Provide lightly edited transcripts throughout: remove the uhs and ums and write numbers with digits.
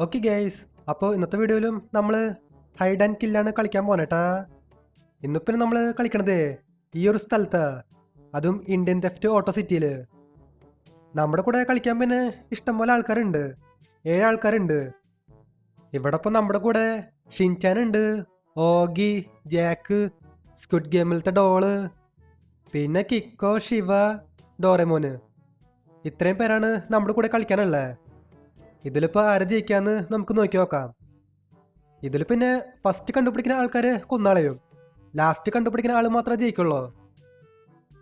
Okay guys, അപ്പോൾ ഇന്നത്തെ വീഡിയോയിലും നമ്മൾ ഹൈഡ് ആൻഡ് കില്ലാണ് കളിക്കാൻ പോകണേട്ടാ. ഇന്നിപ്പം നമ്മൾ കളിക്കണത് ഈ ഒരു സ്ഥലത്ത്, അതും ഇന്ത്യൻ തെഫ്റ്റ് ഓട്ടോ സിറ്റിയിൽ. നമ്മുടെ കൂടെ കളിക്കാൻ പിന്നെ ഇഷ്ടംപോലെ ആൾക്കാരുണ്ട്, 7 ആൾക്കാരുണ്ട്. ഇവിടെ ഇപ്പം നമ്മുടെ കൂടെ ഷിൻചാൻ ഉണ്ട്, ഓഗി, ജാക്ക്, സ്ക്വിഡ് ഗെയിമിലത്തെ ഡോള്, പിന്നെ കിക്കോ, ശിവ, ഡോറെമോന്. ഇത്രയും പേരാണ് നമ്മുടെ കൂടെ കളിക്കാനുള്ളത്. ഇതിലിപ്പോൾ ആരെ ജയിക്കാന്ന് നമുക്ക് നോക്കി നോക്കാം. ഇതിൽ പിന്നെ ഫസ്റ്റ് കണ്ടുപിടിക്കുന്ന ആൾക്കാർ കൊന്നാളയും, ലാസ്റ്റ് കണ്ടുപിടിക്കുന്ന ആൾ മാത്രമേ ജയിക്കുള്ളൂ.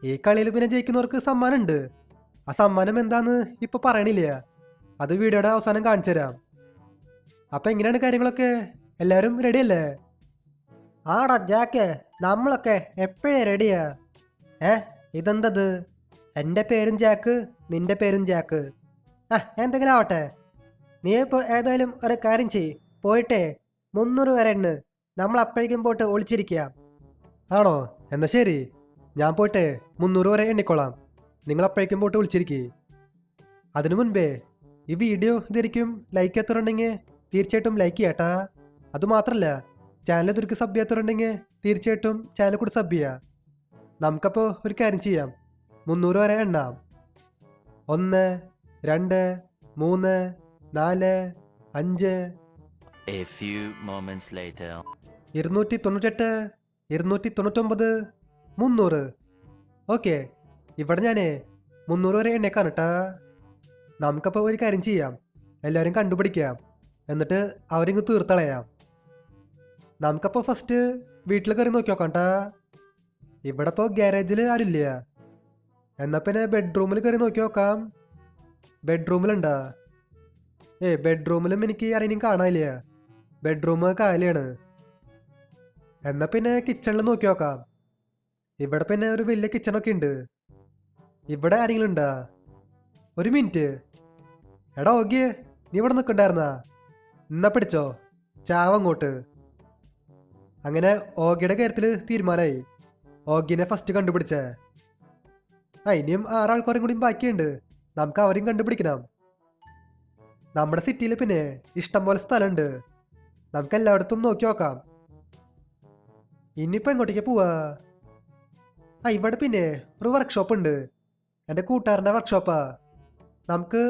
ഈ കളിയിൽ പിന്നെ ജയിക്കുന്നവർക്ക് സമ്മാനമുണ്ട്. ആ സമ്മാനം എന്താന്ന് ഇപ്പോൾ പറയണില്ല, അത് വീഡിയോയുടെ അവസാനം കാണിച്ചു തരാം. അപ്പം എങ്ങനെയാണ് കാര്യങ്ങളൊക്കെ? എല്ലാവരും റെഡിയല്ലേ? ആടാ ജാക്ക്, നമ്മളൊക്കെ എപ്പോഴേ റെഡിയാ. ഇതെന്തത്? എൻ്റെ പേരും ജാക്ക്, നിന്റെ പേരും ജാക്ക്. എന്തെങ്കിലും ആവട്ടെ. നീ ഇപ്പോൾ ഏതായാലും ഒരു കാര്യം ചെയ്യ്, പോയിട്ടേ 300 വരെ ഉണ്ട്, നമ്മൾ അപ്പോഴേക്കും പോയിട്ട് ഒളിച്ചിരിക്കുക. ആണോ? എന്നാൽ ശരി, ഞാൻ പോയിട്ട് 300 വരെ എണ്ണിക്കോളാം, നിങ്ങൾ അപ്പോഴേക്കും പോയിട്ട് ഒളിച്ചിരിക്കുക. അതിനു മുൻപേ ഈ വീഡിയോ ഇതായിരിക്കും ലൈക്ക് എത്തുന്നുണ്ടെങ്കിൽ തീർച്ചയായിട്ടും ലൈക്ക് ചെയ്യാട്ടാ. അതുമാത്രമല്ല, ചാനൽ ഇതൊരു സബ് ചെയ്യാത്തവരുണ്ടെങ്കിൽ തീർച്ചയായിട്ടും ചാനൽ കൂടി സബ് ചെയ്യുക. നമുക്കപ്പോൾ ഒരു കാര്യം ചെയ്യാം, 300 വരെ എണ്ണാം. 1, 2, 3, 4, 5. A few moments later. 298, 299, 300. Okay, ഇവിടെ ഞാൻ 300 വരെ എണ്ണേക്കാണ് കേട്ടാ. നമുക്കപ്പോൾ ഒരു കാര്യം ചെയ്യാം, എല്ലാവരും കണ്ടുപിടിക്കാം, എന്നിട്ട് അവരിങ്ങ് തീർത്തളയാം. നമുക്കപ്പോൾ ഫസ്റ്റ് വീട്ടിൽ കയറി നോക്കി നോക്കാം കേട്ടാ. ഇവിടെ ഇപ്പോൾ ഗ്യാരേജിൽ ആരുമില്ല, എന്നാൽ പിന്നെ ബെഡ്റൂമിൽ കയറി നോക്കി നോക്കാം. ബെഡ്റൂമിലുണ്ടാ? ബെഡ്റൂമിലും എനിക്ക് ആരെയും കാണാനില്ല, ബെഡ്റൂം കാലിയാണ്. എന്നാൽ പിന്നെ കിച്ചണിൽ നോക്കി നോക്കാം. ഇവിടെ പിന്നെ ഒരു വലിയ കിച്ചണൊക്കെ ഉണ്ട്. ഇവിടെ ആരെങ്കിലും ഉണ്ടാ? ഒരു മിനിറ്റ്. എടാ ഓഗി, നീ ഇവിടെ നിൽക്കണ്ടായിരുന്നാ? എന്നാ പിടിച്ചോ, ചാവങ്ങോട്ട്. അങ്ങനെ ഓഗിയുടെ കാര്യത്തിൽ തീരുമാനമായി. ഓഗിനെ ഫസ്റ്റ് കണ്ടുപിടിച്ചേ. ഇനിയും 6 ആൾക്കാരും കൂടിയും ബാക്കിയുണ്ട്, നമുക്ക് അവരെയും കണ്ടുപിടിക്കണം. നമ്മുടെ സിറ്റിയിൽ പിന്നെ ഇഷ്ടംപോലെ സ്ഥലമുണ്ട്, നമുക്ക് എല്ലായിടത്തും നോക്കി നോക്കാം. ഇനിയിപ്പോൾ എങ്ങോട്ടേക്ക് പോവാ? ഇവിടെ പിന്നെ ഒരു വർക്ക്ഷോപ്പ് ഉണ്ട്, എൻ്റെ കൂട്ടുകാരൻ്റെ വർക്ക്ഷോപ്പാ. നമുക്ക്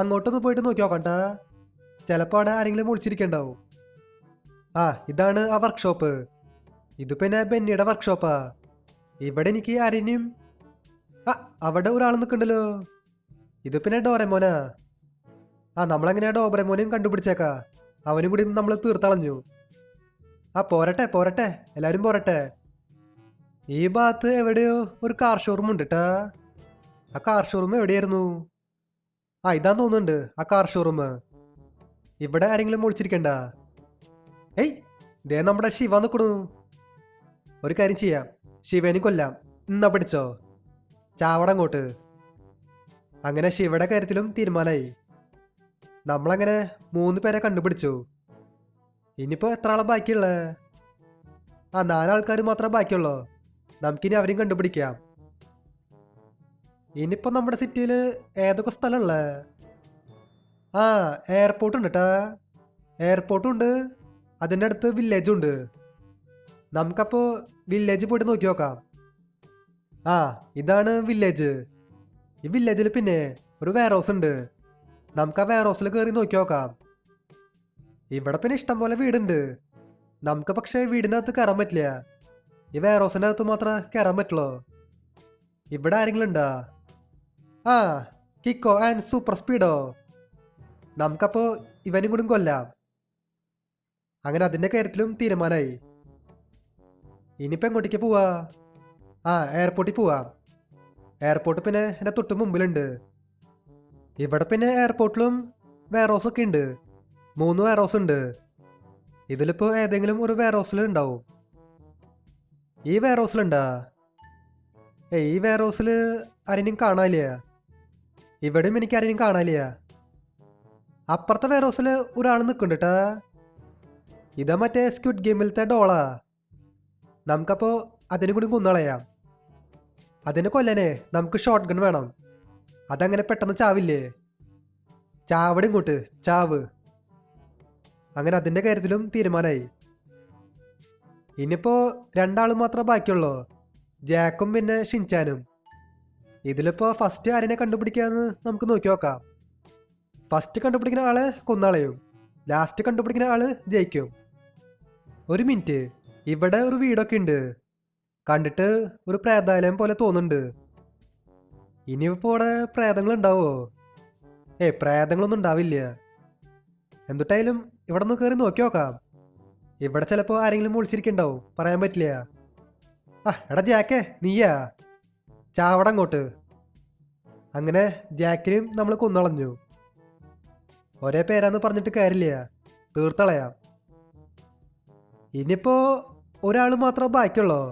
അങ്ങോട്ടൊന്ന് പോയിട്ട് നോക്കി നോക്കണ്ട, ചിലപ്പോൾ അവിടെ ആരെങ്കിലും ഒളിച്ചിരിക്കണ്ടാവും. ഇതാണ് ആ വർക്ക്ഷോപ്പ്. ഇത് പിന്നെ ബെന്നിയുടെ വർക്ക്ഷോപ്പാ. ഇവിടെ എനിക്ക് ആരെയും അവിടെ ഒരാൾ നിൽക്കണ്ടല്ലോ. ഇത് പിന്നെ ഡോറെമോനാ. നമ്മളെങ്ങനെയാ ഡോറെമോനെയും കണ്ടുപിടിച്ചേക്കാ, അവനും കൂടി നമ്മൾ തീർത്തളഞ്ഞു. പോരട്ടെ പോരട്ടെ, എല്ലാവരും പോരട്ടെ. ഈ ഭാഗത്ത് എവിടെയോ ഒരു കാർ ഷോറൂം ഉണ്ട് കേട്ടാ. ആ കാർ ഷോറൂം എവിടെയായിരുന്നു? ഇതാന്ന് തോന്നുന്നുണ്ട് ആ കാർ ഷോറൂം. ഇവിടെ ആരെങ്കിലും ഒളിച്ചിരിക്കണ്ട. ദേ നമ്മുടെ ശിവ നിൽക്കണു. ഒരു കാര്യം ചെയ്യാം, ശിവനെ കൊല്ലാം. എന്നാ പിടിച്ചോ, ചാവടങ്ങോട്ട്. അങ്ങനെ ശിവയുടെ കാര്യത്തിലും തീരുമാനമായി. നമ്മളങ്ങനെ 3 പേരെ കണ്ടുപിടിച്ചു. ഇനിയിപ്പോൾ എത്ര ആളെ ബാക്കിയുള്ളത്? 4 ആൾക്കാർ മാത്രമേ ബാക്കിയുള്ളൂ, നമുക്കിനി അവരെയും കണ്ടുപിടിക്കാം. ഇനിയിപ്പോൾ നമ്മുടെ സിറ്റിയിൽ ഏതൊക്കെ സ്ഥലമുള്ളത്? എയർപോർട്ട് ഉണ്ട് കേട്ടാ. എയർപോർട്ടും ഉണ്ട്, അതിൻ്റെ അടുത്ത് വില്ലേജും ഉണ്ട്. നമുക്കപ്പോൾ വില്ലേജ് പോയിട്ട് നോക്കി നോക്കാം. ഇതാണ് വില്ലേജ്. ഈ വില്ലേജിൽ പിന്നെ ഒരു വെയർ ഹൗസ് ഉണ്ട്, നമുക്ക് ആ വെയർ ഹൗസിൽ കയറി നോക്കി നോക്കാം. ഇവിടെ പിന്നെ ഇഷ്ടംപോലെ വീടുണ്ട്, നമുക്ക് പക്ഷേ വീടിൻ്റെ അകത്ത് കയറാൻ പറ്റില്ല, ഈ വെയർ ഹൗസിൻ്റെ അകത്ത് മാത്രമേ കയറാൻ പറ്റുള്ളൂ. ഇവിടെ ആരെങ്കിലും ഉണ്ടാ? കിക്കോ ആൻഡ് സൂപ്പർ സ്പീഡോ. നമുക്കപ്പോൾ ഇവനും കൂടി കൊല്ലാം. അങ്ങനെ അതിൻ്റെ കാര്യത്തിലും തീരുമാനമായി. ഇനിയിപ്പോൾ എങ്ങോട്ടേക്ക് പോവാ? എയർപോർട്ടിൽ പോവാം. എയർപോർട്ട് പിന്നെ എൻ്റെ തൊട്ട് മുമ്പിലുണ്ട്. ഇവിടെ പിന്നെ എയർപോർട്ടിലും വെയർ ഹൗസൊക്കെ ഉണ്ട്, 3 വെയർ ഹൗസ് ഉണ്ട്. ഇതിലിപ്പോൾ ഏതെങ്കിലും ഒരു വെയർ ഹൗസിൽ ഉണ്ടാവും. ഈ വെയർ ഹൗസിലുണ്ടാ? ഈ വെയർ ഹൗസിൽ ആരെയും കാണാനില്ല, ഇവിടെയും എനിക്ക് ആരെയും കാണാനില്ല. അപ്പുറത്തെ വെയർ ഹൗസിൽ ഒരാൾ നിൽക്കുന്നുണ്ട് കേട്ടാ. ഇതാ മറ്റേ സ്ക്വിഡ് ഗെയിമിലത്തെ ഡോളാ. നമുക്കപ്പോൾ അതിനും കൂടി കൊന്നളയാം. അതിന് കൊല്ലനെ നമുക്ക് ഷോട്ട് ഗൺ വേണം, അതങ്ങനെ പെട്ടെന്ന് ചാവില്ലേ. ചാവടെ ഇങ്ങോട്ട്, ചാവ്. അങ്ങനെ അതിൻ്റെ കാര്യത്തിലും തീരുമാനമായി. ഇനിയിപ്പോൾ രണ്ടാളും മാത്രമേ ബാക്കിയുള്ളൂ, ജാക്കും പിന്നെ ഷിൻചാനും. ഇതിലിപ്പോൾ ഫസ്റ്റ് ആരിനെ കണ്ടുപിടിക്കാമെന്ന് നമുക്ക് നോക്കി നോക്കാം. ഫസ്റ്റ് കണ്ടുപിടിക്കുന്ന ആള് കൊന്നാളയും, ലാസ്റ്റ് കണ്ടുപിടിക്കുന്ന ആള് ജയിക്കും. ഒരു മിനിറ്റ്, ഇവിടെ ഒരു വീടൊക്കെ ഉണ്ട്, കണ്ടിട്ട് ഒരു പ്രേതാലയം പോലെ തോന്നുന്നുണ്ട്. ഇനിയിപ്പോൾ ഇവിടെ പ്രേതങ്ങൾ ഉണ്ടാവോ? പ്രേതങ്ങളൊന്നും ഉണ്ടാവില്ല. എന്തുട്ടായാലും ഇവിടെ ഒന്ന് കയറി നോക്കി നോക്കാം. ഇവിടെ ചിലപ്പോൾ ആരെങ്കിലും വിളിച്ചിരിക്കുന്നുണ്ടാവും, പറയാൻ പറ്റില്ല. എടാ ജാക്കേ, നീയാ, ചാവട അങ്ങോട്ട്. അങ്ങനെ ജാക്കിനെയും നമ്മൾ കൊന്നളഞ്ഞു. ഒരേ പേരാന്ന് പറഞ്ഞിട്ട് കാര്യമില്ല, തീർത്തളയാം. ഇനിയിപ്പോൾ ഒരാൾ മാത്രമേ ബാക്കിയുള്ളൂ,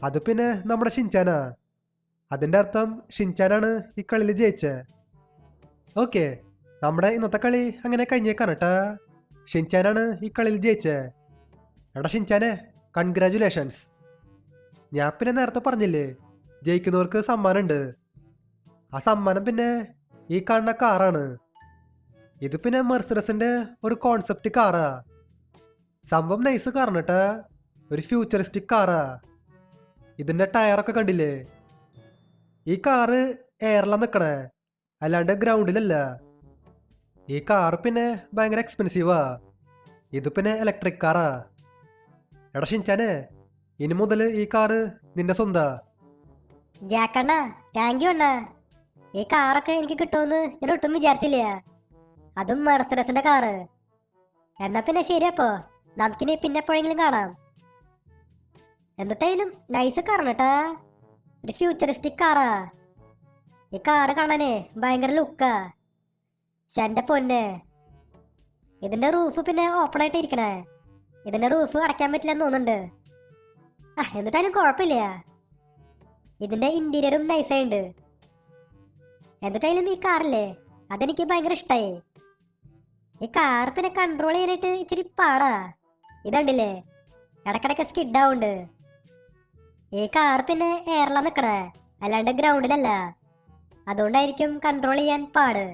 അത് പിന്നെ നമ്മുടെ ഷിൻചാനാ. അതിൻ്റെ അർത്ഥം ഷിൻചാനാണ് ഈ കളിയിൽ ജയിച്ചത്. ഓക്കെ, നമ്മുടെ ഇന്നത്തെ കളി അങ്ങനെ കഴിഞ്ഞേക്കാണ് കേട്ടാ. ഷിൻചാനാണ് ഈ കളിയിൽ ജയിച്ചത്. എടാ ഷിൻചാനെ, കൺഗ്രാജുലേഷൻസ്. ഞാൻ പിന്നെ നേരത്തെ പറഞ്ഞില്ലേ, ജയിക്കുന്നവർക്ക് സമ്മാനമുണ്ട്. ആ സമ്മാനം പിന്നെ ഈ കാണുന്ന കാറാണ്. ഇത് പിന്നെ മെർസിഡസിൻ്റെ ഒരു കോൺസെപ്റ്റ് കാറാ. സംഭവം നൈസ് കാറാണ് കേട്ടാ, ഒരു ഫ്യൂച്ചറിസ്റ്റിക് കാറാ. ഇതിൻ്റെ ടയറൊക്കെ കണ്ടില്ലേ? ഈ കാറ് എയറിലാണ് നിൽക്കണേ, അല്ലാണ്ട് ഗ്രൗണ്ടിലല്ല. ഈ കാർ പിന്നെ ഭയങ്കര എക്സ്പെൻസീവാ. ഇത് പിന്നെ ഇലക്ട്രിക് കാറാ. എടാ ഷിൻചാനെ, ഇനി മുതൽ ഈ കാറ് നിന്റെ സ്വന്താ. ജാക്കണ്ണ, താങ്ക് യു അണ്ണ. ഈ കാറൊക്കെ എനിക്ക് കിട്ടുമെന്ന് ഞാൻ ഒട്ടും വിചാരിച്ചില്ല, അതും മെർസിഡസിന്റെ കാറ്. എന്നാ പിന്നെ ശരി, അപ്പോ നമുക്കിനി പിന്നെ എപ്പോഴെങ്കിലും കാണാം. എന്നിട്ടായാലും നൈസ് കാറാണ് കേട്ടാ, ഒരു ഫ്യൂച്ചറിസ്റ്റിക് കാറാ. ഈ കാറ് കാണാനേ ഭയങ്കര ലുക്കാ. എന്റെ പൊന്നെ, ഇതിന്റെ റൂഫ് പിന്നെ ഓപ്പൺ ആയിട്ട് ഇരിക്കണേ. ഇതിന്റെ റൂഫ് അടയ്ക്കാൻ പറ്റില്ലെന്ന് തോന്നുന്നുണ്ട്. എന്നിട്ടായാലും കുഴപ്പമില്ല, ഇതിന്റെ ഇന്റീരിയറും നൈസായിട്ടുണ്ട്. എന്നിട്ടായാലും ഈ കാറില്ലേ, അതെനിക്ക് ഭയങ്കര ഇഷ്ടമായി. ഈ കാർ പിന്നെ കൺട്രോൾ ചെയ്യാനായിട്ട് ഇച്ചിരി പാടാ. ഇതുണ്ടില്ലേ, ഇടക്കിടക്ക് സ്കിഡാവുണ്ട്. ഈ കാർ പിന്നെ എയറിലാണ് നിൽക്കണേ, അല്ലാണ്ട് ഗ്രൗണ്ടിലല്ല. അതുകൊണ്ടായിരിക്കും കൺട്രോൾ ചെയ്യാൻ പാട്.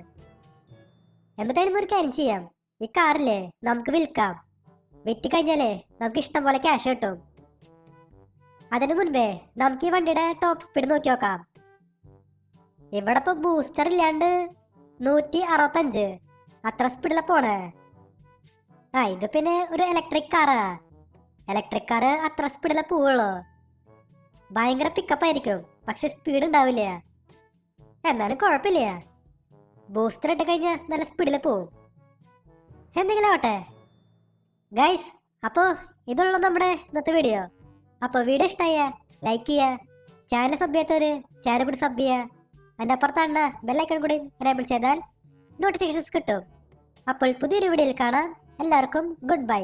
എന്നിട്ടായാലും ഒരു കാര്യം ചെയ്യാം, ഈ കാറില്ലേ നമുക്ക് വിൽക്കാം. വിറ്റ് കഴിഞ്ഞാലേ നമുക്ക് ഇഷ്ടം പോലെ ക്യാഷ് കിട്ടും. അതിനു മുൻപേ നമുക്ക് ഈ വണ്ടിയുടെ ടോപ്പ് സ്പീഡ് നോക്കി നോക്കാം. ഇവിടെ ഇപ്പോൾ ബൂസ്റ്റർ ഇല്ലാണ്ട് 165 അത്ര സ്പീഡിലാ പോണേ. ഇത് പിന്നെ ഒരു ഇലക്ട്രിക് കാറാ. ഇലക്ട്രിക് കാറ് അത്ര സ്പീഡിലാ പോവുള്ളൂ. ഭയങ്കര പിക്കപ്പ് ആയിരിക്കും, പക്ഷെ സ്പീഡ് ഉണ്ടാവില്ല. എന്നാലും കുഴപ്പമില്ല, ബൂസ്റ്റർ ഇട്ട് കഴിഞ്ഞാൽ നല്ല സ്പീഡിൽ പോവും. എന്തെങ്കിലും ആവട്ടെ ഗൈസ്, അപ്പോൾ ഇതുള്ള നമ്മുടെ ഇന്നത്തെ വീഡിയോ. അപ്പോൾ വീഡിയോ ഇഷ്ടമായ ലൈക്ക് ചെയ്യുക, ചാനൽ സബ് ചെയ്യാത്തവർ ചാനൽ കൂടി സബ് ചെയ്യുക. അതിൻ്റെ അപ്പുറത്താണ് ബെല്ലൈക്കൺ കൂടി എനേബിൾ ചെയ്താൽ നോട്ടിഫിക്കേഷൻസ് കിട്ടും. അപ്പോൾ പുതിയൊരു വീഡിയോയിൽ കാണാം. എല്ലാവർക്കും ഗുഡ് ബൈ.